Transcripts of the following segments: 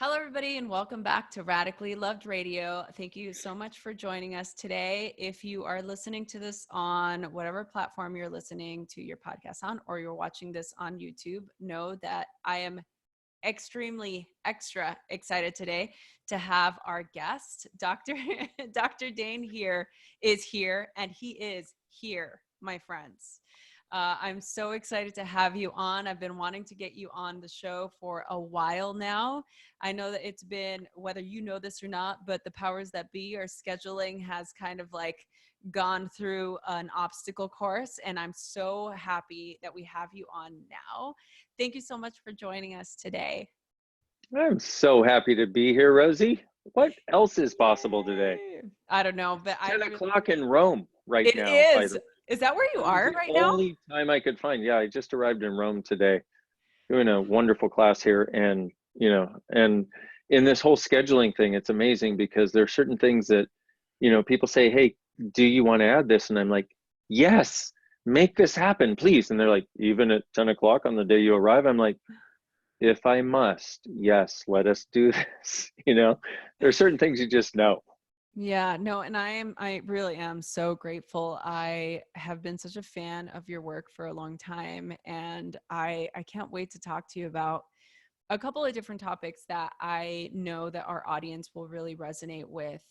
Hello, everybody, and welcome back to Radically Loved Radio. Thank you so much for joining us today. If you are listening to this on whatever platform you're listening to your podcast on, or you're watching this on YouTube, know that I am extremely extra excited today to have our guest, Dr. Dain Heer is here, and he is here, my friends. I'm so excited to have you on. I've been wanting to get you on the show for a while now. I know that it's been, whether you know this or not, but the powers that be, our scheduling has kind of like gone through an obstacle course, and I'm so happy that we have you on now. Thank you so much for joining us today. I'm so happy to be here, Rosie. What else is possible today? I don't know, but 10 o'clock in Rome right it now. is. Is that where you are right now? Only time I could find. Yeah, I just arrived in Rome today, doing a wonderful class here. And, and in this whole scheduling thing, it's amazing because there are certain things that, people say, hey, do you want to add this? And I'm like, yes, make this happen, please. And they're like, even at 10 o'clock on the day you arrive? I'm like, if I must, yes, let us do this. There are certain things you just know. Yeah, no, and I really am so grateful. I have been such a fan of your work for a long time, and I can't wait to talk to you about a couple of different topics that I know that our audience will really resonate with,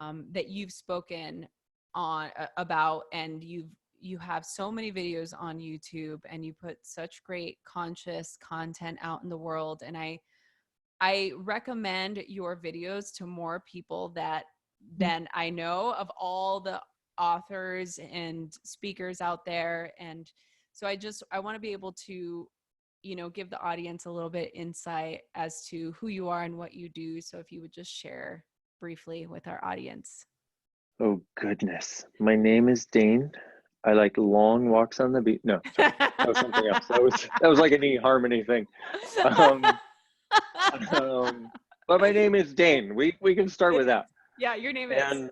that you've spoken on about, and you have so many videos on YouTube, and you put such great conscious content out in the world, and I recommend your videos to more people than I know of all the authors and speakers out there. And so I want to be able to, give the audience a little bit insight as to who you are and what you do. So if you would just share briefly with our audience. Oh, goodness. My name is Dain. I like long walks on the beach. No, sorry. That was something else. That was like an eHarmony thing. But my name is Dain. We can start with that. Yeah, your name And is.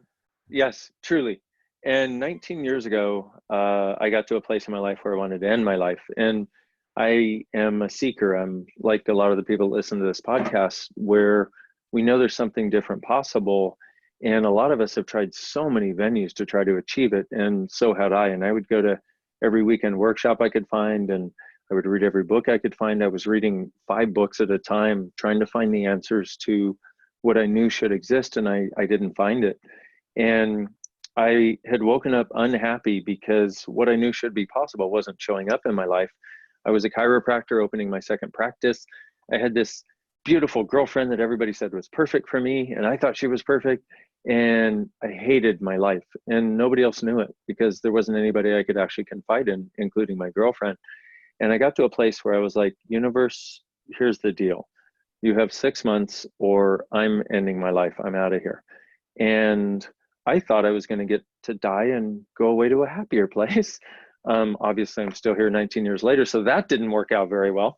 yes, truly. And 19 years ago, I got to a place in my life where I wanted to end my life. And I am a seeker. I'm like a lot of the people that listen to this podcast, where we know there's something different possible. And a lot of us have tried so many venues to try to achieve it. And so had I. And I would go to every weekend workshop I could find, and I would read every book I could find. I was reading 5 books at a time, trying to find the answers to what I knew should exist, and I didn't find it. And I had woken up unhappy because what I knew should be possible wasn't showing up in my life. I was a chiropractor opening my second practice. I had this beautiful girlfriend that everybody said was perfect for me, and I thought she was perfect. And I hated my life, and nobody else knew it because there wasn't anybody I could actually confide in, including my girlfriend. And I got to a place where I was like, universe, here's the deal. You have 6 months or I'm ending my life. I'm out of here. And I thought I was going to get to die and go away to a happier place. Obviously, I'm still here 19 years later, so that didn't work out very well.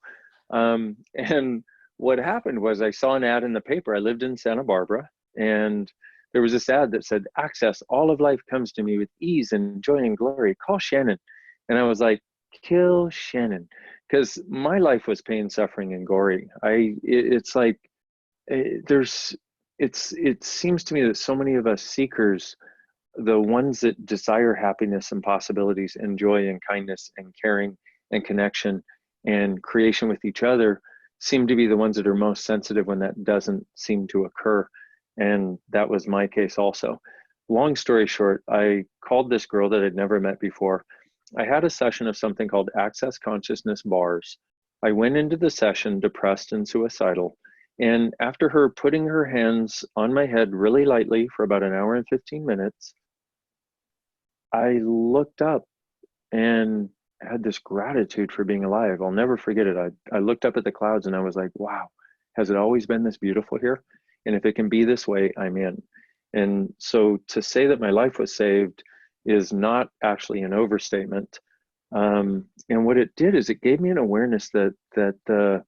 And what happened was I saw an ad in the paper. I lived in Santa Barbara, and there was this ad that said, access, all of life comes to me with ease and joy and glory. Call Shannon. And I was like, kill Shannon. Because my life was pain, suffering, and gory. It's like, it seems to me that so many of us seekers, the ones that desire happiness and possibilities and joy and kindness and caring and connection and creation with each other, seem to be the ones that are most sensitive when that doesn't seem to occur. And that was my case also. Long story short, I called this girl that I'd never met before. I had a session of something called Access Consciousness Bars. I went into the session depressed and suicidal. And after her putting her hands on my head really lightly for about an hour and 15 minutes, I looked up and had this gratitude for being alive. I'll never forget it. I looked up at the clouds and I was like, wow, has it always been this beautiful here? And if it can be this way, I'm in. And so to say that my life was saved is not actually an overstatement. And what it did is it gave me an awareness that the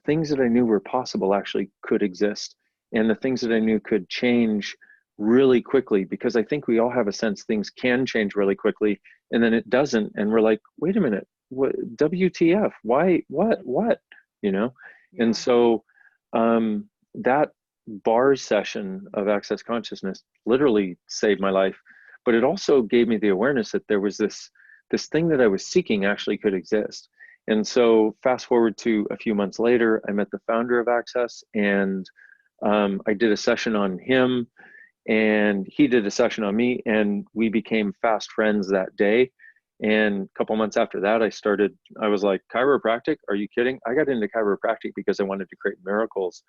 things that I knew were possible actually could exist, and the things that I knew could change really quickly, because I think we all have a sense things can change really quickly, and then it doesn't, and we're like, wait a minute, what, WTF? Why? What? Yeah. And so that bars session of access consciousness literally saved my life, but it also gave me the awareness that there was this thing that I was seeking actually could exist. And so fast forward to a few months later, I met the founder of Access, and I did a session on him, and he did a session on me, and we became fast friends that day. And a couple months after that, I was like, chiropractic? Are you kidding? I got into chiropractic because I wanted to create miracles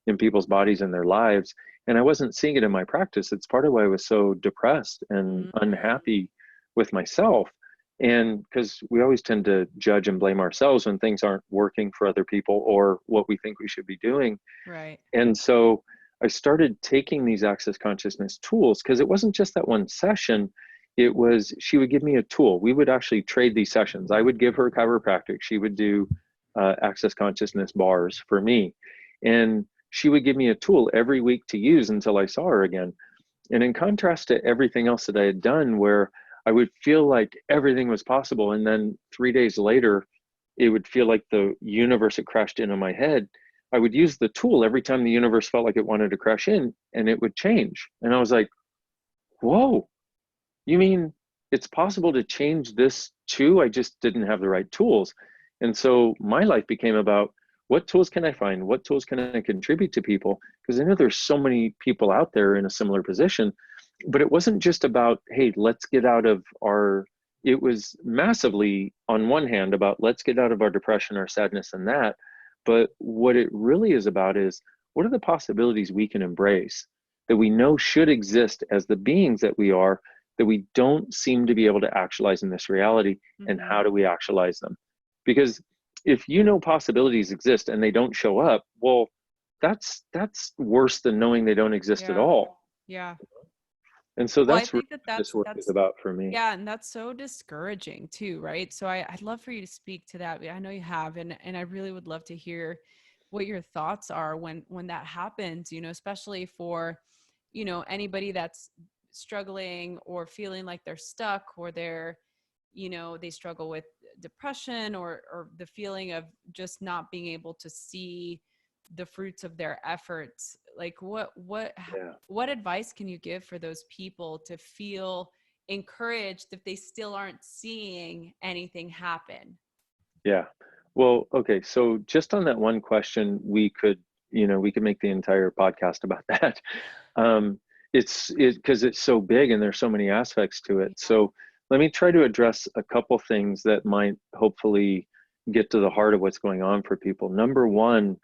in people's bodies and their lives. And I wasn't seeing it in my practice. It's part of why I was so depressed and unhappy with myself. And because we always tend to judge and blame ourselves when things aren't working for other people or what we think we should be doing. Right. And so I started taking these access consciousness tools, because it wasn't just that one session. It was, she would give me a tool. We would actually trade these sessions. I would give her chiropractic. She would do access consciousness bars for me. And she would give me a tool every week to use until I saw her again. And in contrast to everything else that I had done, where I would feel like everything was possible, and then 3 days later, it would feel like the universe had crashed into my head. I would use the tool every time the universe felt like it wanted to crash in, and it would change. And I was like, whoa, you mean it's possible to change this too? I just didn't have the right tools. And so my life became about, what tools can I find? What tools can I contribute to people? Because I know there's so many people out there in a similar position. But it wasn't just about, hey, let's get out of our, it was massively on one hand about let's get out of our depression, our sadness, and that. But what it really is about is, what are the possibilities we can embrace that we know should exist as the beings that we are, that we don't seem to be able to actualize in this reality? And how do we actualize them? Because if you know possibilities exist and they don't show up, well, that's worse than knowing they don't exist at all. Yeah. And so Well, I that's really think that what this work is about for me. yeah, and that's so discouraging too, right? So I'd love for you to speak to that. I know you have, and I really would love to hear what your thoughts are when that happens, especially for, anybody that's struggling or feeling like they're stuck, or they struggle with depression, or the feeling of just not being able to see the fruits of their efforts. Like Yeah. what advice can you give for those people to feel encouraged if they still aren't seeing anything happen? Yeah. Well, okay. So just on that one question, we could make the entire podcast about that. Um, because it's so big and there's so many aspects to it. Yeah. So let me try to address a couple things that might hopefully get to the heart of what's going on for people. Number one,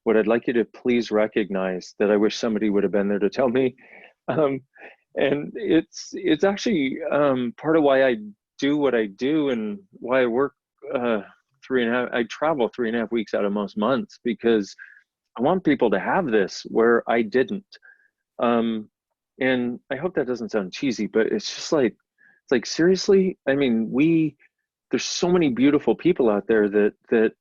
what I'd like you to please recognize that I wish somebody would have been there to tell me. Um, and it's actually part of why I do what I do, and why I work uh, I travel 3.5 weeks out of most months, because I want people to have this where I didn't. Um, and I hope that doesn't sound cheesy, but it's like seriously, I mean, there's so many beautiful people out there that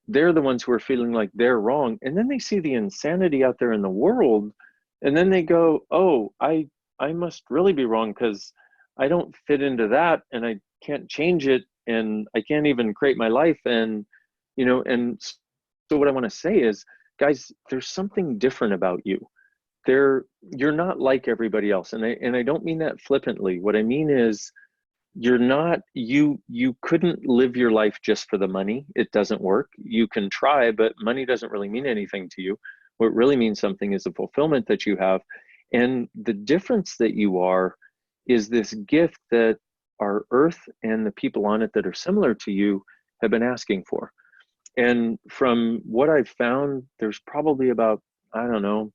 they're the ones who are feeling like they're wrong. And then they see the insanity out there in the world. And then they go, oh, I must really be wrong, because I don't fit into that, and I can't change it, and I can't even create my life. And so what I want to say is, guys, there's something different about you. You're not like everybody else. And I don't mean that flippantly. What I mean is, you couldn't live your life just for the money. It doesn't work. You can try, but money doesn't really mean anything to you. What really means something is the fulfillment that you have. And the difference that you are is this gift that our earth and the people on it that are similar to you have been asking for. And from what I've found, there's probably about, I don't know,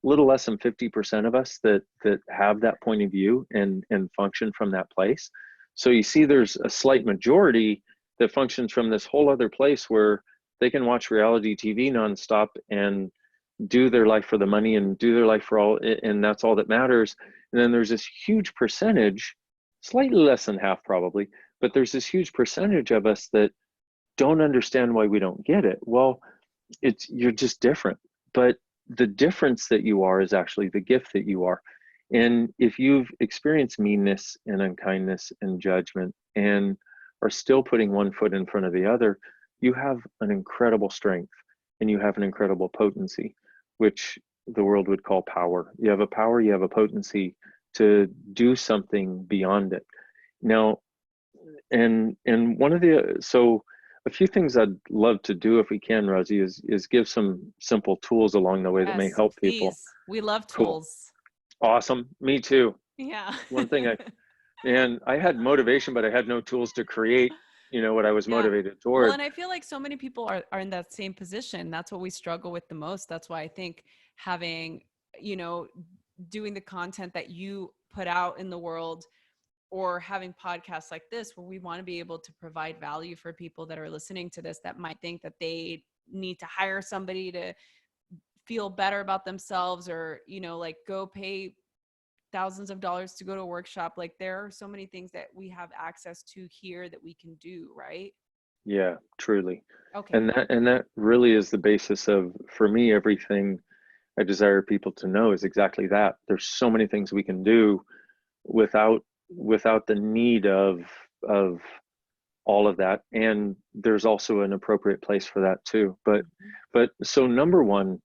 a little less than 50% of us that have that point of view and function from that place. So you see, there's a slight majority that functions from this whole other place, where they can watch reality TV nonstop and do their life for the money and do their life for all, and that's all that matters. And then there's this huge percentage, slightly less than half probably, but there's this huge percentage of us that don't understand why we don't get it. Well, you're just different. But the difference that you are is actually the gift that you are. And if you've experienced meanness and unkindness and judgment, and are still putting one foot in front of the other, you have an incredible strength, and you have an incredible potency, which the world would call power. You have a power, you have a potency to do something beyond it. Now, and one of the so a few things I'd love to do if we can, Rosie, is give some simple tools along the way that may Yes, help people. please. We love Cool. tools. Awesome. Me too. Yeah. One thing I had motivation, but I had no tools to create, what I was Yeah. motivated Well, toward. and I feel like so many people are in that same position. That's what we struggle with the most. That's why I think having, you know, doing the content that you put out in the world, or having podcasts like this where we want to be able to provide value for people that are listening to this that might think that they need to hire somebody to feel better about themselves, or, you know, like go pay thousands of dollars to go to a workshop. Like there are so many things that we have access to here that we can do, right? Yeah, truly. Okay. And that really is the basis of, for me, everything I desire people to know is exactly that. There's so many things we can do without the need of all of that. And there's also an appropriate place for that too. Mhm. But so number one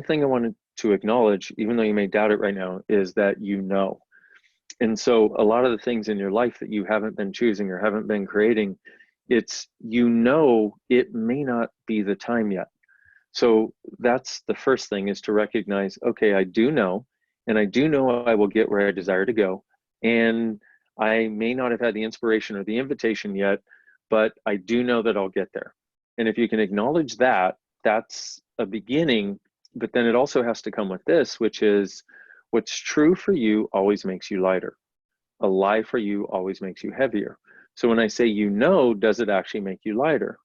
thing I wanted to acknowledge, even though you may doubt it right now, is that and so a lot of the things in your life that you haven't been choosing or haven't been creating, it's, it may not be the time yet. So that's the first thing, is to recognize, okay, I do know, and I do know I will get where I desire to go. And I may not have had the inspiration or the invitation yet, but I do know that I'll get there. And if you can acknowledge that, that's a beginning. But then it also has to come with this, which is, what's true for you always makes you lighter. A lie for you always makes you heavier. So when I say, does it actually make you lighter?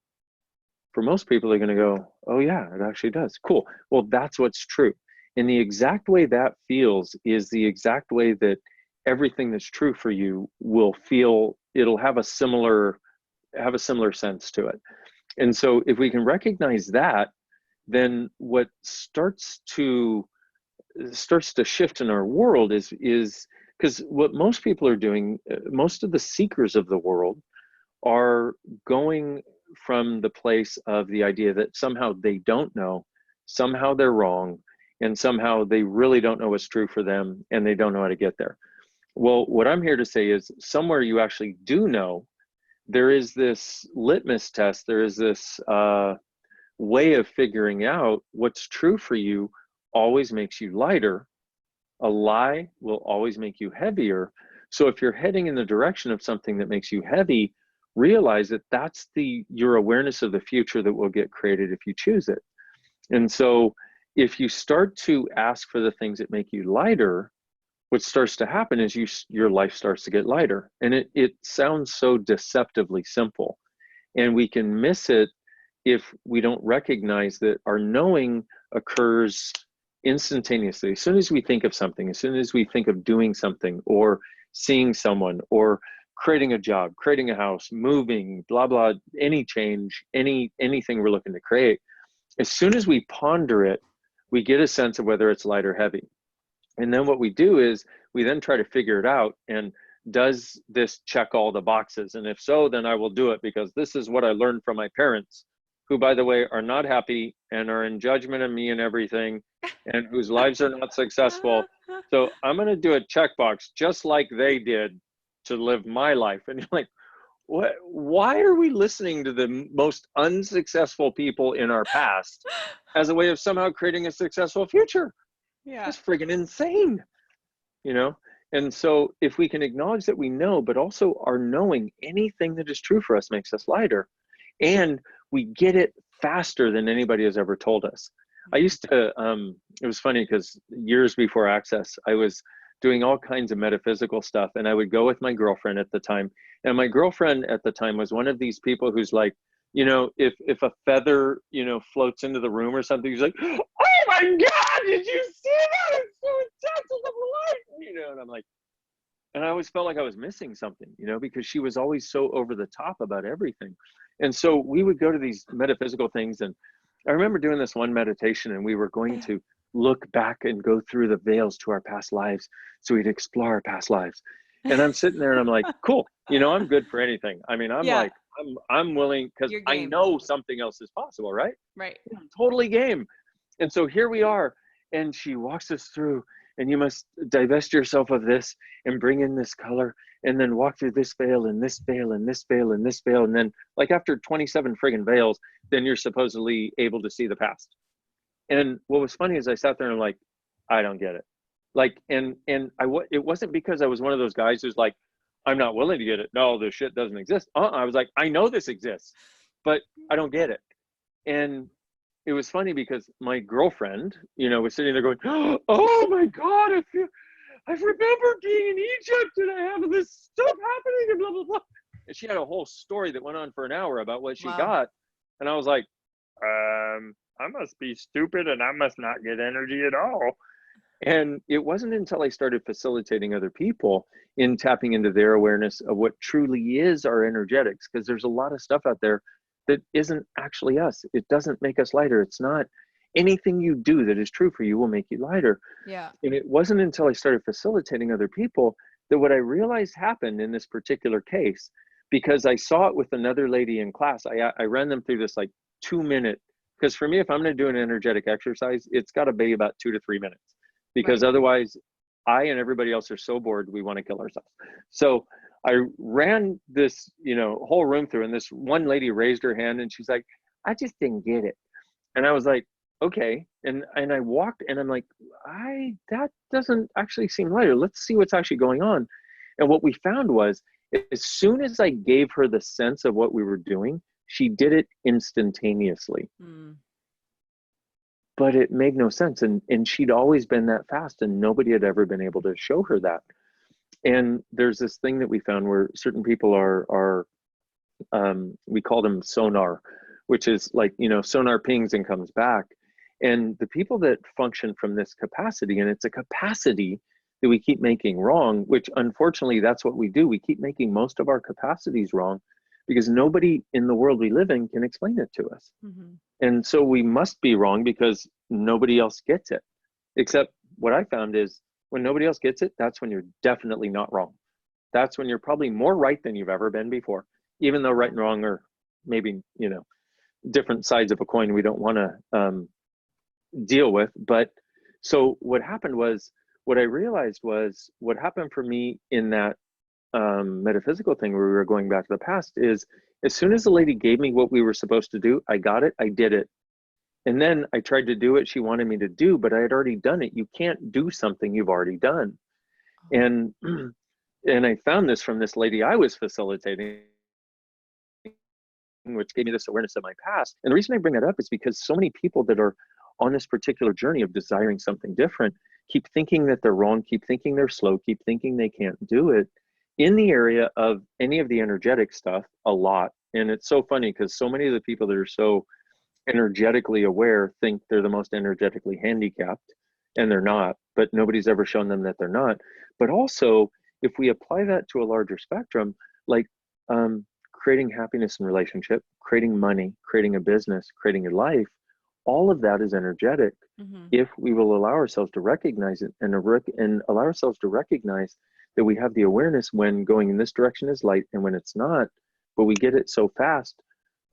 For most people, they're going to go, oh, yeah, it actually does. Cool. Well, that's what's true. And the exact way that feels is the exact way that everything that's true for you will feel. It'll have a similar sense to it. And so if we can recognize that, then what starts to shift in our world is because what most people are doing, most of the seekers of the world are going from the place of the idea that somehow they don't know, somehow they're wrong, and somehow they really don't know what's true for them, and they don't know how to get there. Well, what I'm here to say is, somewhere you actually do know, there is this litmus test, there is this way of figuring out what's true for you always makes you lighter. A lie will always make you heavier. So if you're heading in the direction of something that makes you heavy, realize that that's your awareness of the future that will get created if you choose it. And so if you start to ask for the things that make you lighter, what starts to happen is your life starts to get lighter. And it sounds so deceptively simple. And we can miss it if we don't recognize that our knowing occurs instantaneously. As soon as we think of something, as soon as we think of doing something, or seeing someone, or creating a job, creating a house, moving, blah, blah, any change, anything we're looking to create, as soon as we ponder it, we get a sense of whether it's light or heavy. And then what we do is we then try to figure it out. And does this check all the boxes? And if so, then I will do it, because this is what I learned from my parents, who, by the way, are not happy and are in judgment of me and everything, and whose lives are not successful. So I'm going to do a checkbox just like they did to live my life. And you're like, what? Why are we listening to the most unsuccessful people in our past as a way of somehow creating a successful future? Yeah. That's friggin' insane, you know? And so if we can acknowledge that we know, but also our knowing anything that is true for us makes us lighter, and we get it faster than anybody has ever told us. I used to, it was funny because years before Access, I was doing all kinds of metaphysical stuff, and I would go with my girlfriend at the time. And my girlfriend at the time was one of these people who's like, if a feather, floats into the room or something, he's like, oh my God, did you see that? It's so intense, it's light, and I'm like, and I always felt like I was missing something, because she was always so over the top about everything. And so we would go to these metaphysical things. And I remember doing this one meditation, and we were going to look back and go through the veils to our past lives. So we'd explore our past lives. And I'm sitting there and I'm like, cool, I'm good for anything. I mean, I'm Yeah. like, I'm willing, because You're I game. know something else is possible, right? Right. Totally game. And so here we are. And she walks us through, and you must divest yourself of this and bring in this color, and then walk through this veil and this veil and this veil and this veil. And then, like, after 27 friggin' veils, then you're supposedly able to see the past. And what was funny is I sat there and I'm like, I don't get it. Like, it wasn't because I was one of those guys who's like, I'm not willing to get it. No, this shit doesn't exist. I was like, I know this exists, but I don't get it. And it was funny because my girlfriend, was sitting there going, oh my God, I remember being in Egypt and I have this stuff happening and blah, blah, blah. And she had a whole story that went on for an hour about what she Wow. got. And I was like, I must be stupid and I must not get energy at all. And it wasn't until I started facilitating other people in tapping into their awareness of what truly is our energetics, because there's a lot of stuff out there that isn't actually us. It doesn't make us lighter. It's not anything you do that is true for you will make you lighter. Yeah. And it wasn't until I started facilitating other people that what I realized happened in this particular case, because I saw it with another lady in class. I ran them through this like 2 minute, because for me, if I'm going to do an energetic exercise, it's got to be about 2 to 3 minutes, because Right. otherwise I and everybody else are so bored we want to kill ourselves. So I ran this, whole room through, and this one lady raised her hand and she's like, I just didn't get it. And I was like, okay. And I walked and I'm like, that doesn't actually seem lighter. Let's see what's actually going on. And what we found was, as soon as I gave her the sense of what we were doing, she did it instantaneously. Mm. But it made no sense. And she'd always been that fast, and nobody had ever been able to show her that. And there's this thing that we found where certain people are we call them sonar, which is like, sonar pings and comes back. And the people that function from this capacity, and it's a capacity that we keep making wrong, which unfortunately that's what we do. We keep making most of our capacities wrong because nobody in the world we live in can explain it to us. Mm-hmm. And so we must be wrong because nobody else gets it. Except what I found is, when nobody else gets it, that's when you're definitely not wrong. That's when you're probably more right than you've ever been before, even though right Wow. and wrong are maybe, different sides of a coin we don't want to deal with. But so what happened was, what I realized was, what happened for me in that metaphysical thing where we were going back to the past is, as soon as the lady gave me what we were supposed to do, I got it, I did it. And then I tried to do what she wanted me to do, but I had already done it. You can't do something you've already done. Oh. And and I found this from this lady I was facilitating, which gave me this awareness of my past. And the reason I bring that up is because so many people that are on this particular journey of desiring something different keep thinking that they're wrong, keep thinking they're slow, keep thinking they can't do it in the area of any of the energetic stuff a lot. And it's so funny because so many of the people that are so energetically aware think they're the most energetically handicapped, and they're not, but nobody's ever shown them that they're not. But also, if we apply that to a larger spectrum, like creating happiness in relationship, creating money, creating a business, creating a life, all of that is energetic. Mm-hmm. If we will allow ourselves to recognize it, and allow ourselves to recognize that we have the awareness when going in this direction is light and when it's not, but we get it so fast,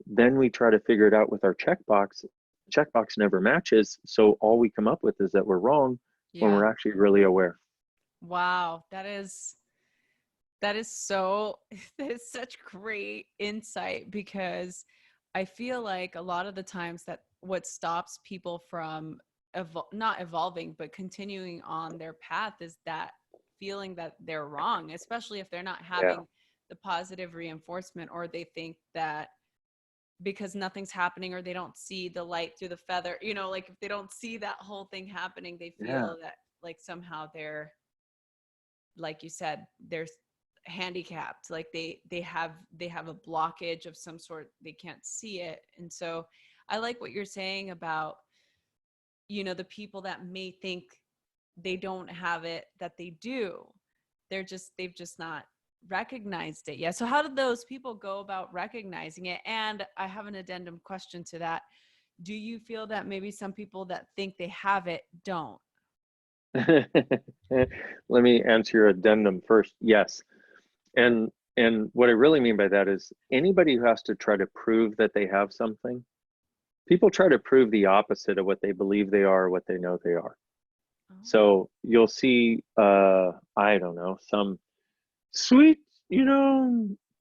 then we try to figure it out with our checkbox. Checkbox never matches, so all we come up with is that we're wrong when Yeah. we're actually really aware. Wow. That is so, that is such great insight, because I feel like a lot of the times that what stops people from not evolving, but continuing on their path is that feeling that they're wrong, especially if they're not Yeah, having the positive reinforcement, or they think that because nothing's happening, or they don't see the light through the feather, like if they don't see that whole thing happening, they yeah, feel that like somehow they're, like you said, they're handicapped, like they have a blockage of some sort, they can't see it. And so I like what you're saying about, the people that may think they don't have it, that they do. They've just not recognized it yet. So how did those people go about recognizing it? And I have an addendum question to that. Do you feel that maybe some people that think they have it don't? let me answer your addendum first. Yes. And what I really mean by that is, anybody who has to try to prove that they have something, people try to prove the opposite of what they believe they are, or what they know they are. Oh. So you'll see, I don't know, some sweet,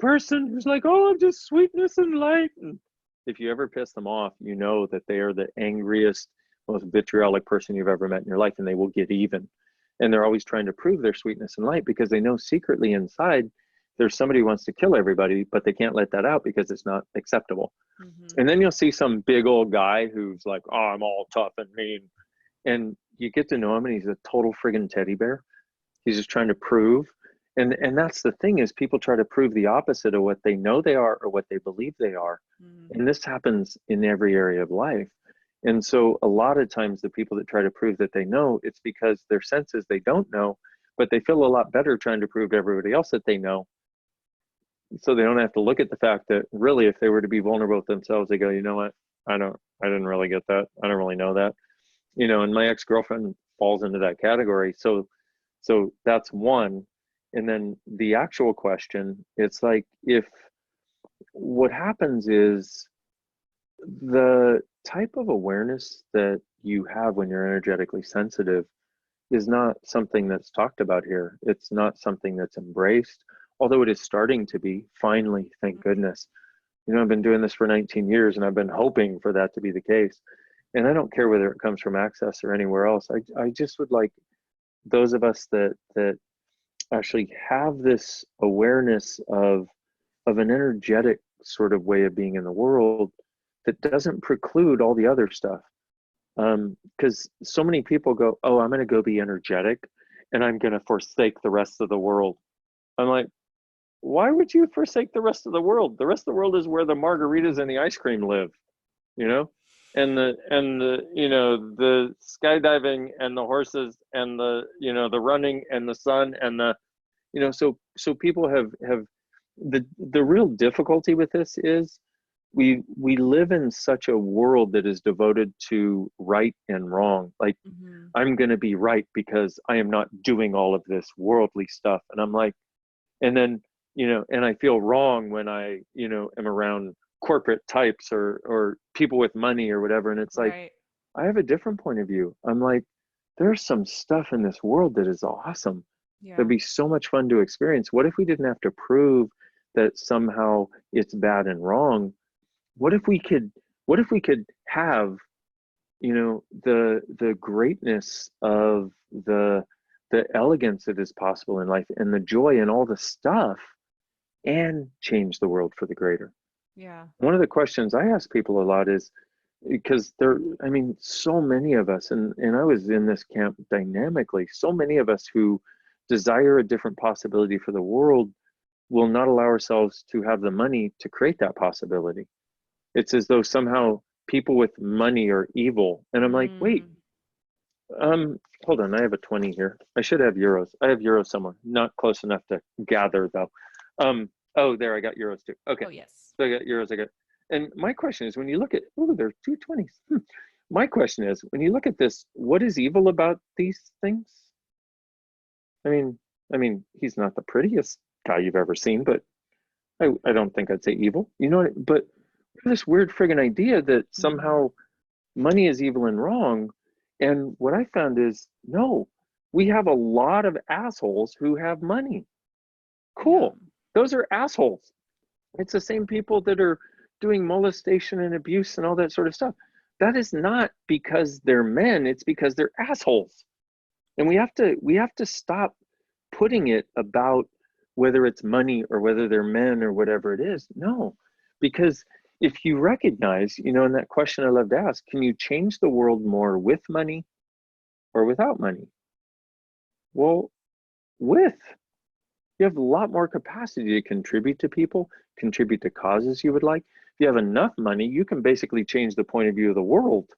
person who's like, oh, I'm just sweetness and light. And if you ever piss them off, you know that they are the angriest, most vitriolic person you've ever met in your life, and they will get even. And they're always trying to prove their sweetness and light because they know secretly inside there's somebody who wants to kill everybody, but they can't let that out because it's not acceptable. Mm-hmm. And then you'll see some big old guy who's like, oh, I'm all tough and mean. And you get to know him and he's a total friggin' teddy bear. He's just trying to prove. And that's the thing, is people try to prove the opposite of what they know they are or what they believe they are. Mm. And this happens in every area of life. And so a lot of times the people that try to prove that they know, it's because their sense is they don't know, but they feel a lot better trying to prove to everybody else that they know. So they don't have to look at the fact that really, if they were to be vulnerable with themselves, they go, you know what? I didn't really get that. I don't really know that. And my ex-girlfriend falls into that category. So that's one. And then the actual question, it's like, if what happens is the type of awareness that you have when you're energetically sensitive is not something that's talked about here. It's not something that's embraced, although it is starting to be, finally, thank goodness. I've been doing this for 19 years and I've been hoping for that to be the case. And I don't care whether it comes from Access or anywhere else. I just would like those of us that actually have this awareness of an energetic sort of way of being in the world that doesn't preclude all the other stuff. Because so many people go, oh, I'm going to go be energetic and I'm going to forsake the rest of the world. I'm like, why would you forsake the rest of the world? The rest of the world is where the margaritas and the ice cream live, you know? And the skydiving and the horses and the running and the sun and so people have the real difficulty with this is we live in such a world that is devoted to right and wrong. Like, Mm-hmm. I'm going to be right because I am not doing all of this worldly stuff. And I'm like, and then, and I feel wrong when I, am around corporate types or people with money or whatever. And it's like, Right. I have a different point of view. I'm like, there's some stuff in this world that is awesome. Yeah. That'd be so much fun to experience. What if we didn't have to prove that somehow it's bad and wrong? What if we could have, the greatness of the elegance that is possible in life and the joy and all the stuff, and change the world for the greater? Yeah. One of the questions I ask people a lot is, because I mean, so many of us, and I was in this camp dynamically, so many of us who desire a different possibility for the world will not allow ourselves to have the money to create that possibility. It's as though somehow people with money are evil. And I'm like, wait, Mm. hold on, I have a 20 here. I should have euros. I have euros somewhere, not close enough to gather though. Oh, there, I got euros too. Okay, Oh, yes. so I got euros, and my question is, when you look at, oh, there are two 20s. My question is, when you look at this, what is evil about these things? I mean, he's not the prettiest guy you've ever seen, but I don't think I'd say evil. You know what? But this weird friggin' idea that Mm-hmm. somehow money is evil and wrong. And what I found is, no, we have a lot of assholes who have money. Yeah. Cool. Those are assholes. It's the same people that are doing molestation and abuse and all that sort of stuff. That is not because they're men, it's because they're assholes. And we have to stop putting it about whether it's money or whether they're men or whatever it is. No, because if you recognize, in that question I love to ask, can you change the world more with money or without money? Well, with. You have a lot more capacity to contribute to people, contribute to causes you would like. If you have enough money, you can basically change the point of view of the world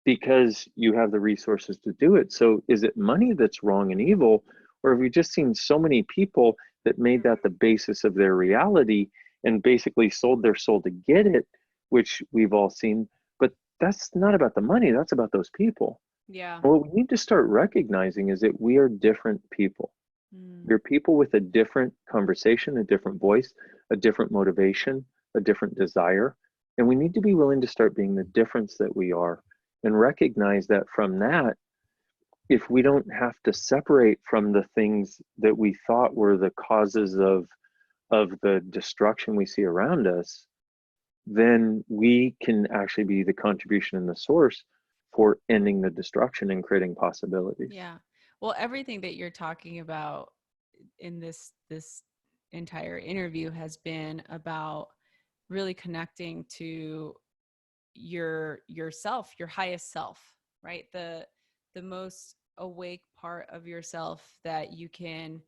because you have the resources to do it. So is it money that's wrong and evil, or have we just seen so many people that made that the basis of their reality and basically sold their soul to get it, which we've all seen? But that's not about the money, that's about those people. Yeah. What we need to start recognizing is that we are different people. Mm. We're people with a different conversation, a different voice, a different motivation, a different desire. And we need to be willing to start being the difference that we are and recognize that from that, if we don't have to separate from the things that we thought were the causes of the destruction we see around us, then we can actually be the contribution and the source for ending the destruction and creating possibilities. Yeah. Well, everything that you're talking about in this entire interview has been about really connecting to yourself, your highest self, right? The most awake part of yourself that you can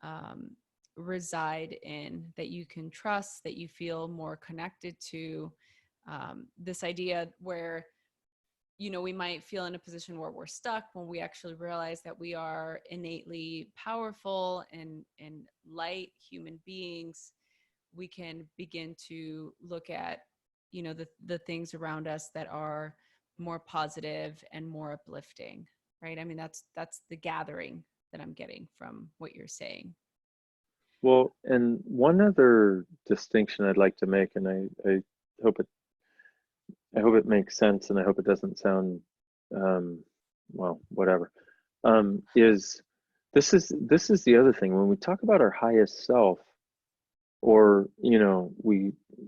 um, reside in, that you can trust, that you feel more connected to. This idea where, you know, we might feel in a position where we're stuck when we actually realize that we are innately powerful and light human beings. We can begin to look at, you know, the things around us that are more positive and more uplifting, right? I mean, that's the gathering that I'm getting from what you're saying. Well, and one other distinction I'd like to make, and I hope it I hope it makes sense, and I hope it doesn't sound well, whatever. Is this is the other thing when we talk about our highest self, or you know,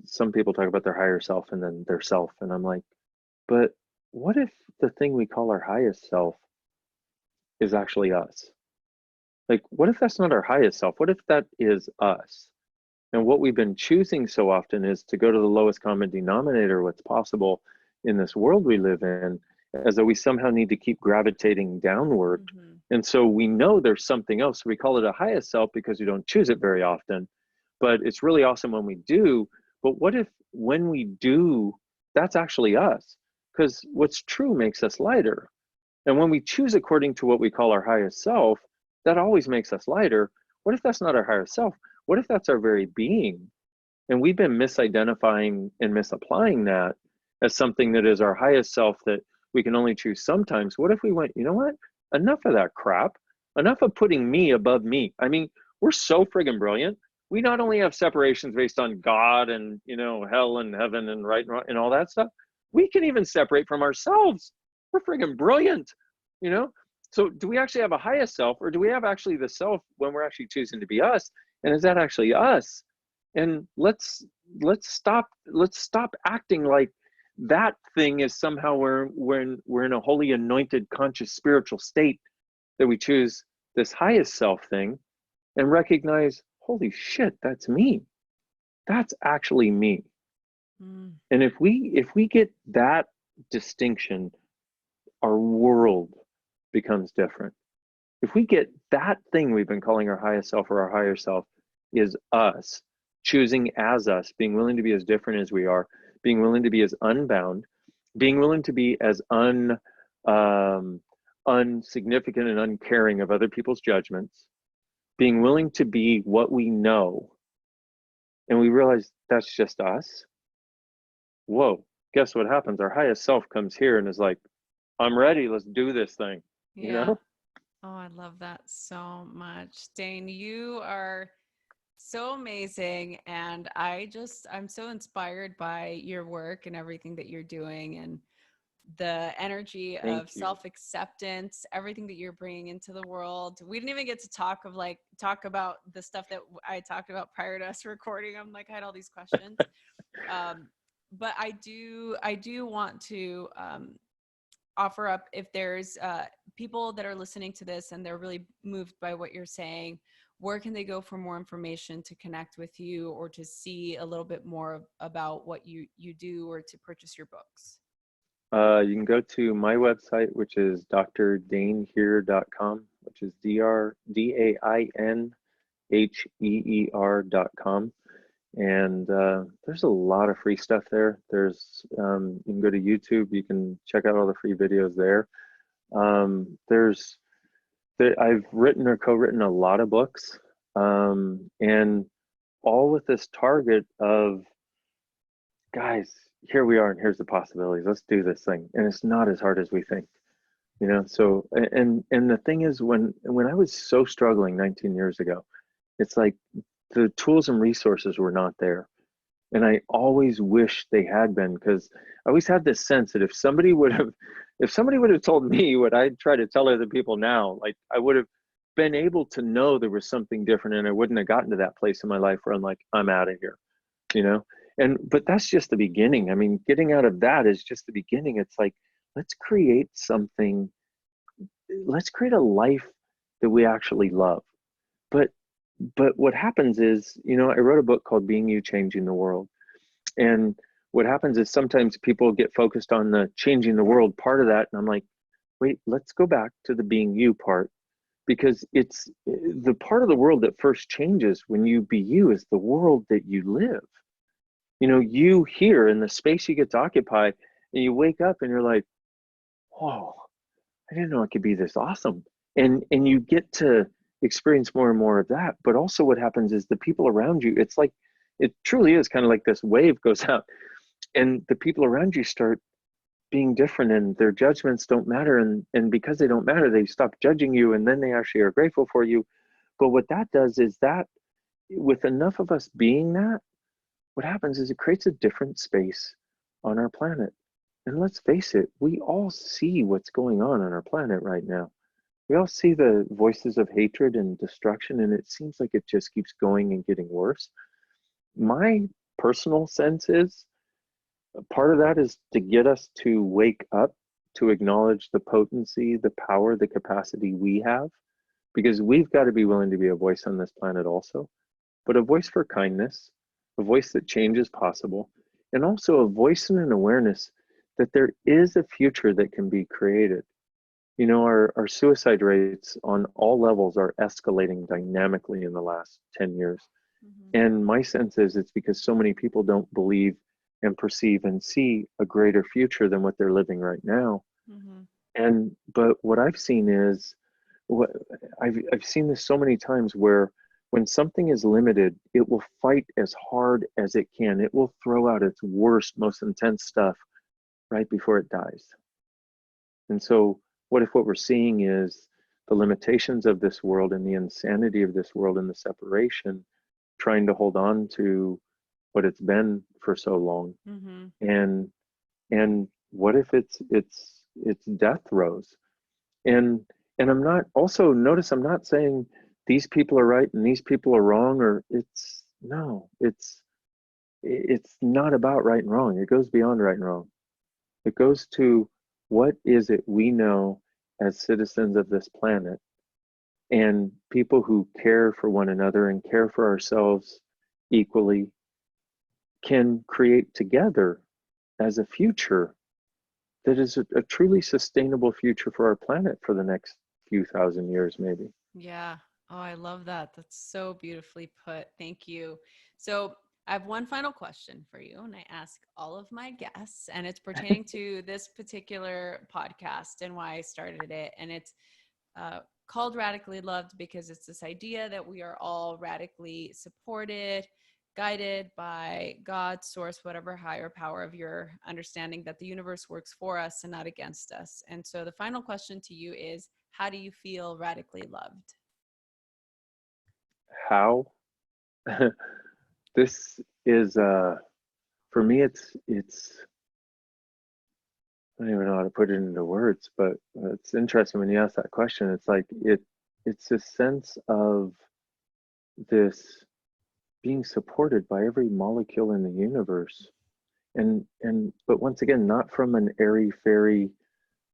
some people talk about their higher self and then their self, and I'm like, but what if the thing we call our highest self is actually us? Like, what if that's not our highest self? What if that is us? And what we've been choosing so often is to go to the lowest common denominator, what's possible in this world we live in, as though we somehow need to keep gravitating downward. Mm-hmm. And so we know there's something else. We call it a highest self because we don't choose it very often. But it's really awesome when we do. But what if when we do, that's actually us? Because what's true makes us lighter. And when we choose according to what we call our highest self, that always makes us lighter. What if that's not our higher self? What if that's our very being? And we've been misidentifying and misapplying that as something that is our highest self that we can only choose sometimes. What if we went, you know what? Enough of that crap. Enough of putting me above me. I mean, we're so friggin' brilliant. We not only have separations based on God and, you know, hell and heaven and right and wrong and all that stuff, we can even separate from ourselves. We're friggin' brilliant, you know? So do we actually have a highest self, or do we have actually the self when we're actually choosing to be us? And is that actually us? And let's stop acting like that thing is somehow we're in a holy anointed conscious spiritual state that we choose this highest self thing, and recognize, holy shit, that's me. That's actually me. Mm. And if we get that distinction, our world becomes different. If we get that thing we've been calling our highest self or our higher self is us, choosing as us, being willing to be as different as we are, being willing to be as unbound, being willing to be as unsignificant and uncaring of other people's judgments, being willing to be what we know, and we realize that's just us. Whoa, guess what happens? Our highest self comes here and is like, I'm ready, let's do this thing, you Yeah. know? Oh, I love that so much. Dain, you are so amazing. And I'm so inspired by your work and everything that you're doing, and the energy Thank of you. self-acceptance, everything that you're bringing into the world. We didn't even get to talk about the stuff that I talked about prior to us recording. I'm like, I had all these questions. But I do want to offer up, if there's people that are listening to this and they're really moved by what you're saying, where can they go for more information to connect with you, or to see a little bit more about what you do, or to purchase your books? You can go to my website, which is drdainheer.com, which is DRDAINHEER.com. And there's a lot of free stuff there. You can go to YouTube, you can check out all the free videos there. I've written or co-written a lot of books, and all with this target of, guys, here we are, and here's the possibilities. Let's do this thing. And it's not as hard as we think, you know? So, and the thing is, when I was so struggling 19 years ago, it's like the tools and resources were not there. And I always wish they had been, because I always had this sense that if somebody would have told me what I try to tell other people now, like I would have been able to know there was something different, and I wouldn't have gotten to that place in my life where I'm like, I'm out of here, you know? But that's just the beginning. I mean, getting out of that is just the beginning. It's like, let's create something, let's create a life that we actually love. But what happens is, I wrote a book called Being You, Changing the World. And what happens is sometimes people get focused on the changing the world part of that. And I'm like, wait, let's go back to the being you part, because it's the part of the world that first changes when you be you is the world that you live. You here in the space you get to occupy, and you wake up and you're like, whoa, I didn't know it could be this awesome. And you get to experience more and more of that. But also what happens is the people around you, it's like, it truly is kind of like this wave goes out, and the people around you start being different, and their judgments don't matter. And because they don't matter, they stop judging you, and then they actually are grateful for you. But what that does is that with enough of us being that, what happens is it creates a different space on our planet. And let's face it, we all see what's going on our planet right now. We all see the voices of hatred and destruction, and it seems like it just keeps going and getting worse. My personal sense is part of that is to get us to wake up, to acknowledge the potency, the power, the capacity we have, because we've got to be willing to be a voice on this planet also, but a voice for kindness, a voice that change is possible, and also a voice and an awareness that there is a future that can be created. Our suicide rates on all levels are escalating dynamically in the last 10 years. Mm-hmm. And my sense is it's because so many people don't believe and perceive and see a greater future than what they're living right now. Mm-hmm. But what I've seen is, what I've seen this so many times, where when something is limited, it will fight as hard as it can. It will throw out its worst, most intense stuff right before it dies. And so what if what we're seeing is the limitations of this world and the insanity of this world and the separation, trying to hold on to what it's been for so long? Mm-hmm. And what if it's death throes? And I'm not, also notice, I'm not saying these people are right and these people are wrong, or it's not about right and wrong. It goes beyond right and wrong. It goes to, what is it we know as citizens of this planet, and people who care for one another and care for ourselves equally, can create together as a future that is a truly sustainable future for our planet for the next few thousand years, maybe. Yeah. Oh, I love that. That's so beautifully put. Thank you. So, I have one final question for you, and I ask all of my guests, and it's pertaining to this particular podcast and why I started it. And it's called Radically Loved because it's this idea that we are all radically supported, guided by God, source, whatever higher power of your understanding, that the universe works for us and not against us. And so the final question to you is, how do you feel radically loved? How? This is for me, it's I don't even know how to put it into words, but it's interesting when you ask that question. It's like it's a sense of this being supported by every molecule in the universe. And but once again, not from an airy fairy,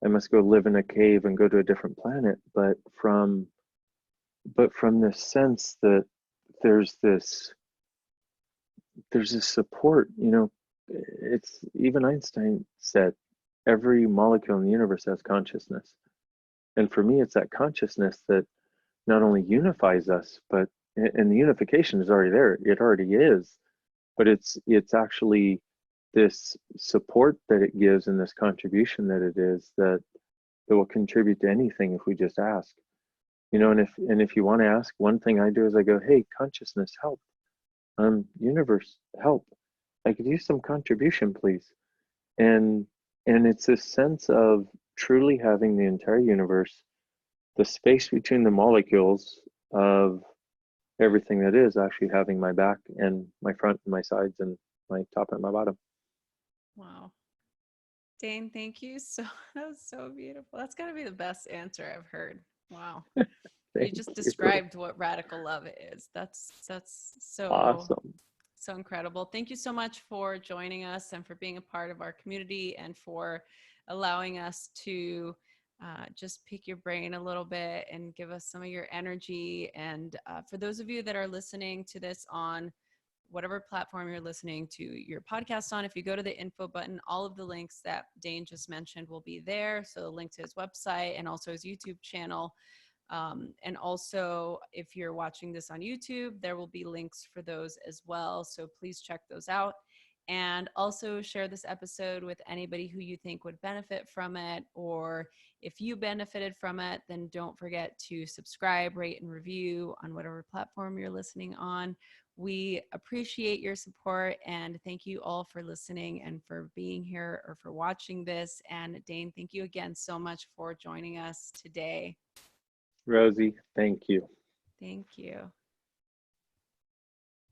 I must go live in a cave and go to a different planet, but from this sense that there's this there's this support. It's, even Einstein said, every molecule in the universe has consciousness. And for me, it's that consciousness that not only unifies us, but, and the unification is already there, it already is, but it's actually this support that it gives, and this contribution that it is, that will contribute to anything if we just ask. And if you want to ask, one thing I do is I go, hey, consciousness, help. Universe, help. I could use some contribution, please. And it's a sense of truly having the entire universe, the space between the molecules of everything that is, actually having my back and my front and my sides and my top and my bottom. Wow. Dain, thank you. So that was so beautiful. That's got to be the best answer I've heard. Wow. You Thank just you. described what radical love is. That's Awesome. so incredible. Thank you so much for joining us and for being a part of our community and for allowing us to just pick your brain a little bit and give us some of your energy. And for those of you that are listening to this on whatever platform you're listening to your podcast on, if you go to the info button, all of the links that Dain just mentioned will be there. So the link to his website and also his YouTube channel. And also, if you're watching this on YouTube, there will be links for those as well. So please check those out. And also share this episode with anybody who you think would benefit from it. Or if you benefited from it, then don't forget to subscribe, rate, and review on whatever platform you're listening on. We appreciate your support and thank you all for listening and for being here or for watching this. And Dain, thank you again so much for joining us today. Rosie, thank you. Thank you.